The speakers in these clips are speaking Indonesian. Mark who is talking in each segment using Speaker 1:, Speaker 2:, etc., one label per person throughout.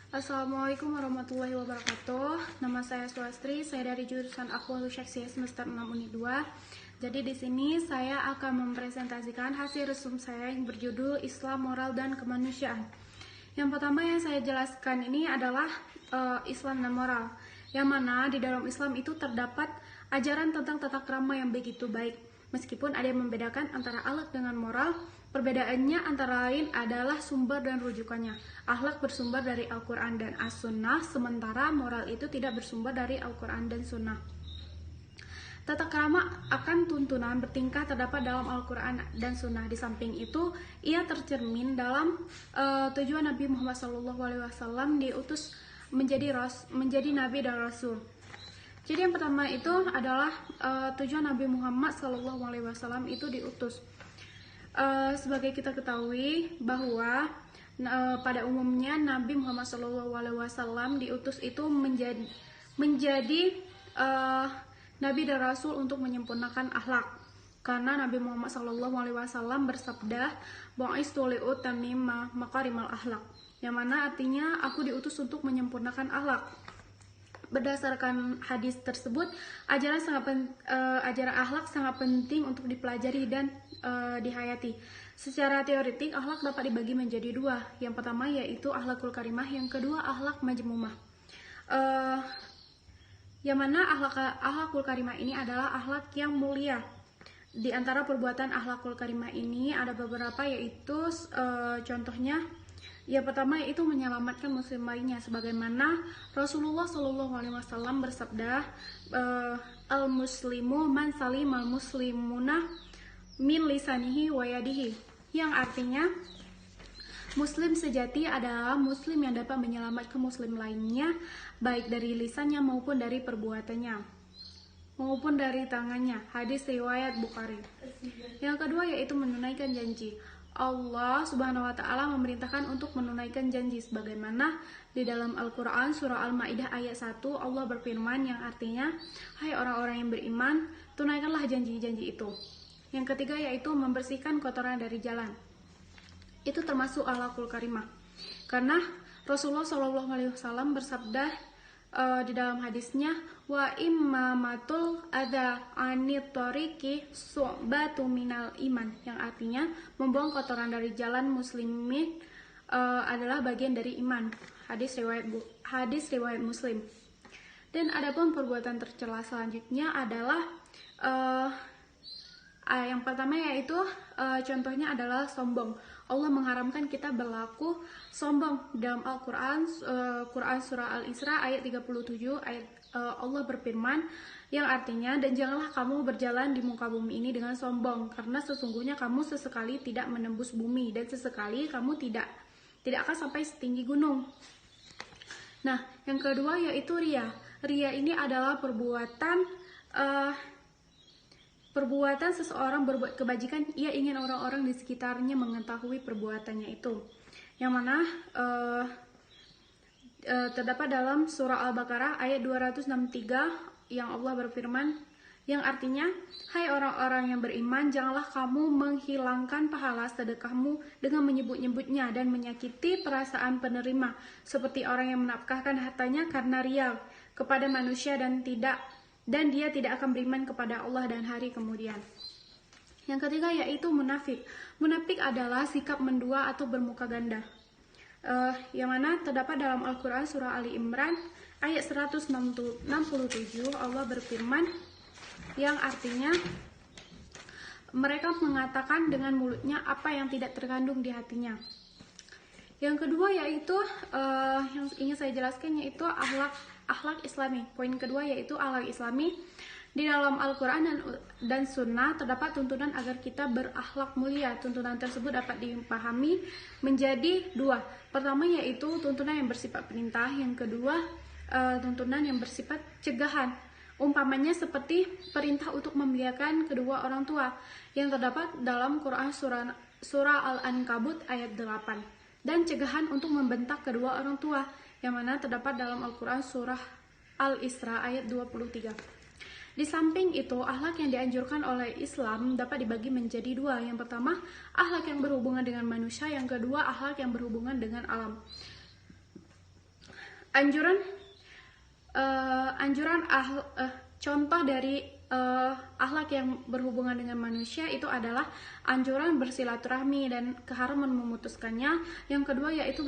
Speaker 1: Assalamualaikum warahmatullahi wabarakatuh. Nama saya Swastri, saya dari jurusan Akwalul Syakhsiyah semester 6 Unit 2. Jadi di sini saya akan mempresentasikan hasil resum saya yang berjudul Islam, Moral, dan Kemanusiaan. Yang pertama yang saya jelaskan ini adalah Islam dan moral. Yang mana di dalam Islam itu terdapat ajaran tentang tata krama yang begitu baik. Meskipun ada yang membedakan antara akhlak dengan moral, perbedaannya antara lain adalah sumber dan rujukannya. Akhlak bersumber dari Al-Quran dan As-Sunnah, sementara moral itu tidak bersumber dari Al-Quran dan Sunnah. Tata krama akan tuntunan bertingkah terdapat dalam Al-Quran dan Sunnah. Di samping itu, ia tercermin dalam tujuan Nabi Muhammad SAW diutus menjadi Nabi dan Rasul. Jadi yang pertama itu adalah tujuan Nabi Muhammad SAW itu diutus. Sebagai kita ketahui bahwa pada umumnya Nabi Muhammad SAW diutus itu menjadi Nabi dan Rasul untuk menyempurnakan akhlak. Karena Nabi Muhammad SAW bersabda, "Bu'istu li'utammima makarimal akhlak", yang mana artinya aku diutus untuk menyempurnakan akhlak. Berdasarkan hadis tersebut, ajaran akhlak sangat penting untuk dipelajari dan dihayati. Secara teoretik, akhlak dapat dibagi menjadi dua. Yang pertama yaitu akhlakul karimah, yang kedua akhlak majmumah. Yang mana akhlakul karimah ini adalah akhlak yang mulia. Di antara perbuatan akhlakul karimah ini ada beberapa, yaitu contohnya yang pertama yaitu menyelamatkan muslim lainnya, sebagaimana Rasulullah SAW bersabda, al-muslimu man salimal muslimuna min lisanihi wa yadihi, yang artinya muslim sejati adalah muslim yang dapat menyelamatkan muslim lainnya baik dari lisannya maupun dari perbuatannya maupun dari tangannya. Hadis riwayat Bukhari. Yang kedua yaitu menunaikan janji. Allah Subhanahu wa Ta'ala memerintahkan untuk menunaikan janji, sebagaimana di dalam Al-Quran surah Al-Ma'idah ayat 1 Allah berfirman, yang artinya, "Hai orang-orang yang beriman, tunaikanlah janji-janji itu." Yang ketiga yaitu membersihkan kotoran dari jalan. Itu termasuk akhlakul karimah, karena Rasulullah SAW bersabda di dalam hadisnya, "Wa immamatul adza anit tariqi su'batu minal iman", yang artinya membuang kotoran dari jalan muslimin adalah bagian dari iman. Hadis riwayat Muslim. Dan adapun perbuatan tercela selanjutnya adalah yang pertama yaitu contohnya adalah sombong. Allah mengharamkan kita berlaku sombong. Dalam Al-Quran, Quran surah Al-Isra ayat 37, Allah berfirman, yang artinya, "Dan janganlah kamu berjalan di muka bumi ini dengan sombong, karena sesungguhnya kamu sesekali tidak menembus bumi, dan sesekali kamu tidak akan sampai setinggi gunung." Nah, yang kedua yaitu ria. Ria ini adalah perbuatan seseorang berbuat kebajikan, ia ingin orang-orang di sekitarnya mengetahui perbuatannya itu. Yang mana terdapat dalam surah Al-Baqarah ayat 263 yang Allah berfirman, yang artinya, "Hai orang-orang yang beriman, janganlah kamu menghilangkan pahala sedekahmu dengan menyebut-nyebutnya dan menyakiti perasaan penerima, seperti orang yang menafkahkan hartanya karena ria kepada manusia dan dia tidak akan beriman kepada Allah dan hari kemudian." Yang ketiga yaitu munafik. Munafik adalah sikap mendua atau bermuka ganda. Yang mana terdapat dalam Al-Quran surah Ali Imran ayat 167 Allah berfirman, yang artinya, mereka mengatakan dengan mulutnya apa yang tidak terkandung di hatinya. Yang kedua yaitu yang ingin saya jelaskan yaitu akhlak Islami. Poin kedua yaitu akhlak Islami. Di dalam Al-Quran dan Sunnah terdapat tuntunan agar kita berakhlak mulia. Tuntunan tersebut dapat dipahami menjadi dua. Pertama yaitu tuntunan yang bersifat perintah. Yang kedua tuntunan yang bersifat cegahan. Umpamanya seperti perintah untuk memuliakan kedua orang tua yang terdapat dalam Quran surah Al-Ankabut ayat 8. Dan cegahan untuk membentak kedua orang tua yang mana terdapat dalam Al-Quran surah Al-Isra ayat 23. Di samping itu, akhlak yang dianjurkan oleh Islam dapat dibagi menjadi dua. Yang pertama, akhlak yang berhubungan dengan manusia. Yang kedua, akhlak yang berhubungan dengan alam. anjuran contoh dari akhlak yang berhubungan dengan manusia itu adalah anjuran bersilaturahmi dan keharuman memutuskannya. Yang kedua yaitu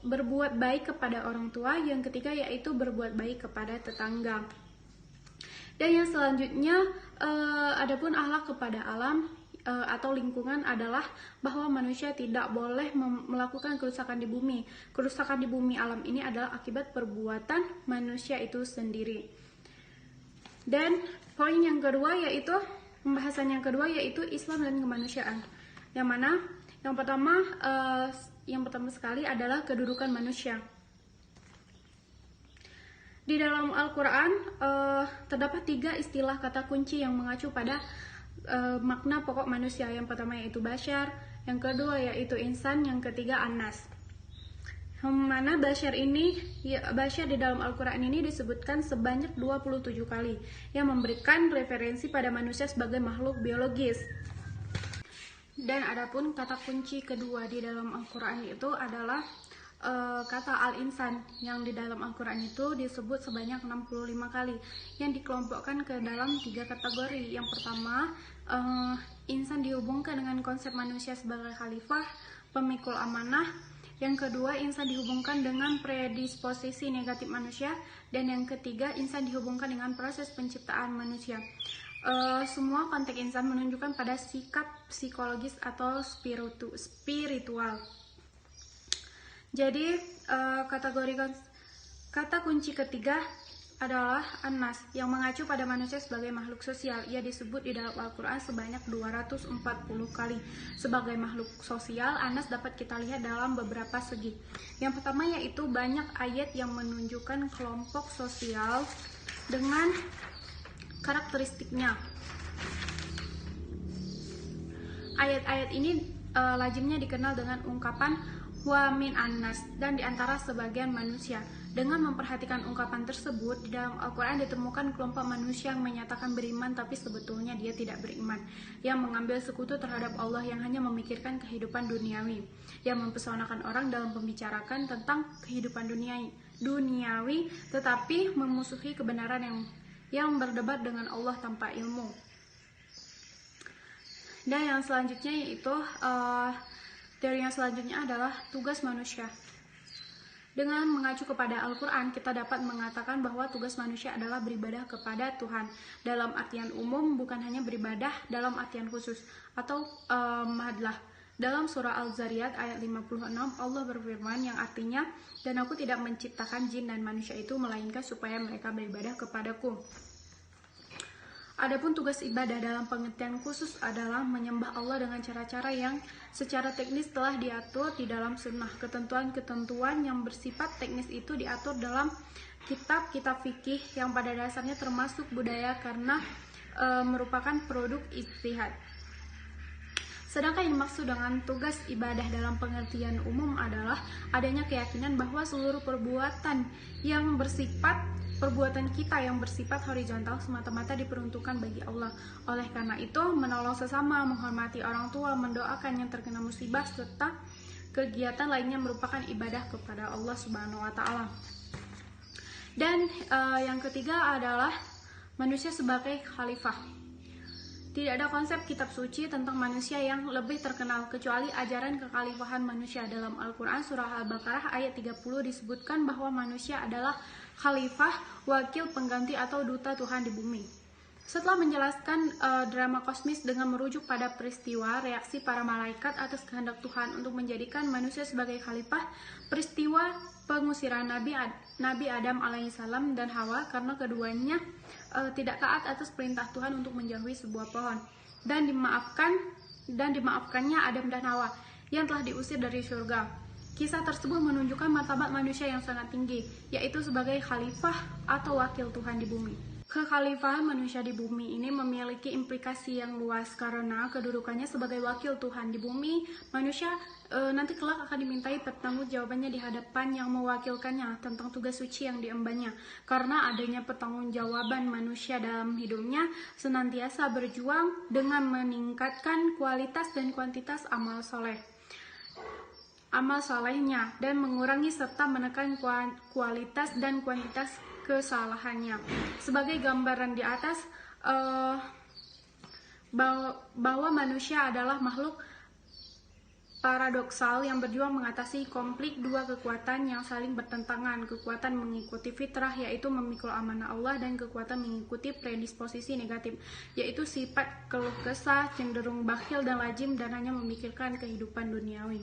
Speaker 1: berbuat baik kepada orang tua. Yang ketiga yaitu berbuat baik kepada tetangga. Dan yang selanjutnya adapun akhlak kepada alam atau lingkungan adalah bahwa manusia tidak boleh melakukan kerusakan di bumi. Kerusakan di bumi alam ini adalah akibat perbuatan manusia itu sendiri. Dan poin yang kedua yaitu pembahasan yang kedua yaitu Islam dan kemanusiaan. Yang mana yang pertama sekali adalah kedudukan manusia. Di dalam Al-Quran terdapat 3 istilah kata kunci yang mengacu pada makna pokok manusia. Yang pertama yaitu Bashar, yang kedua yaitu Insan, yang ketiga An-Nas. Mana Bashar di dalam Al-Quran ini disebutkan sebanyak 27 kali yang memberikan referensi pada manusia sebagai makhluk biologis. Dan adapun kata kunci kedua di dalam Al-Quran itu adalah kata Al-Insan, yang di dalam Al-Quran itu disebut sebanyak 65 kali yang dikelompokkan ke dalam 3 kategori. Yang pertama, insan dihubungkan dengan konsep manusia sebagai khalifah, pemikul amanah. Yang kedua, insan dihubungkan dengan predisposisi negatif manusia. Dan yang ketiga, insan dihubungkan dengan proses penciptaan manusia. Semua konteks insan menunjukkan pada sikap psikologis atau spiritual. Jadi kata kunci ketiga adalah An-Nas, yang mengacu pada manusia sebagai makhluk sosial. Ia disebut di dalam Al-Quran sebanyak 240 kali. Sebagai makhluk sosial, An-Nas dapat kita lihat dalam beberapa segi. Yang pertama yaitu banyak ayat yang menunjukkan kelompok sosial dengan karakteristiknya. Ayat-ayat ini lazimnya dikenal dengan ungkapan wa min annas, dan diantara sebagian manusia. Dengan memperhatikan ungkapan tersebut, di dalam Al-Quran ditemukan kelompok manusia yang menyatakan beriman tapi sebetulnya dia tidak beriman, yang mengambil sekutu terhadap Allah, yang hanya memikirkan kehidupan duniawi, yang mempesonakan orang dalam membicarakan tentang kehidupan duniawi tetapi memusuhi kebenaran yang berdebat dengan Allah tanpa ilmu. Dan yang selanjutnya yaitu teori yang selanjutnya adalah tugas manusia. Dengan mengacu kepada Al-Quran, kita dapat mengatakan bahwa tugas manusia adalah beribadah kepada Tuhan. Dalam artian umum, bukan hanya beribadah dalam artian khusus atau madlah. Dalam surah Al-Zariyat ayat 56, Allah berfirman yang artinya, dan aku tidak menciptakan jin dan manusia itu melainkan supaya mereka beribadah kepadaku. Adapun tugas ibadah dalam pengertian khusus adalah menyembah Allah dengan cara-cara yang secara teknis telah diatur di dalam sunnah. Ketentuan-ketentuan yang bersifat teknis itu diatur dalam kitab-kitab fikih yang pada dasarnya termasuk budaya karena merupakan produk ijtihad. Sedangkan yang dimaksud dengan tugas ibadah dalam pengertian umum adalah adanya keyakinan bahwa seluruh perbuatan kita yang bersifat horizontal semata-mata diperuntukkan bagi Allah. Oleh karena itu, menolong sesama, menghormati orang tua, mendoakan yang terkena musibah, serta kegiatan lainnya merupakan ibadah kepada Allah Subhanahu wa Ta'ala. Dan yang ketiga adalah manusia sebagai khalifah. Tidak ada konsep kitab suci tentang manusia yang lebih terkenal kecuali ajaran kekhalifahan manusia. Dalam Al-Quran surah Al-Baqarah ayat 30 disebutkan bahwa manusia adalah khalifah, wakil pengganti atau duta Tuhan di bumi. Setelah menjelaskan drama kosmis dengan merujuk pada peristiwa reaksi para malaikat atas kehendak Tuhan untuk menjadikan manusia sebagai khalifah, peristiwa pengusiran Nabi Adam alaihissalam dan Hawa karena keduanya tidak taat atas perintah Tuhan untuk menjauhi sebuah pohon, dan dimaafkannya Adam dan Hawa yang telah diusir dari surga. Kisah tersebut menunjukkan martabat manusia yang sangat tinggi, yaitu sebagai khalifah atau wakil Tuhan di bumi. Kekhalifahan manusia di bumi ini memiliki implikasi yang luas karena kedudukannya sebagai wakil Tuhan di bumi. Manusia nanti kelak akan dimintai pertanggungjawabannya di hadapan yang mewakilkannya tentang tugas suci yang diembannya. Karena adanya pertanggungjawaban manusia dalam hidupnya senantiasa berjuang dengan meningkatkan kualitas dan kuantitas amal soleh. amal solehnya dan mengurangi serta menekan kualitas dan kuantitas kesalahannya. Sebagai gambaran di atas, bahwa manusia adalah makhluk paradoksal yang berjuang mengatasi konflik dua kekuatan yang saling bertentangan. Kekuatan mengikuti fitrah, yaitu memikul amanah Allah, dan kekuatan mengikuti predisposisi negatif, yaitu sifat keluh kesah, cenderung bakhil dan lazim, dan hanya memikirkan kehidupan duniawi.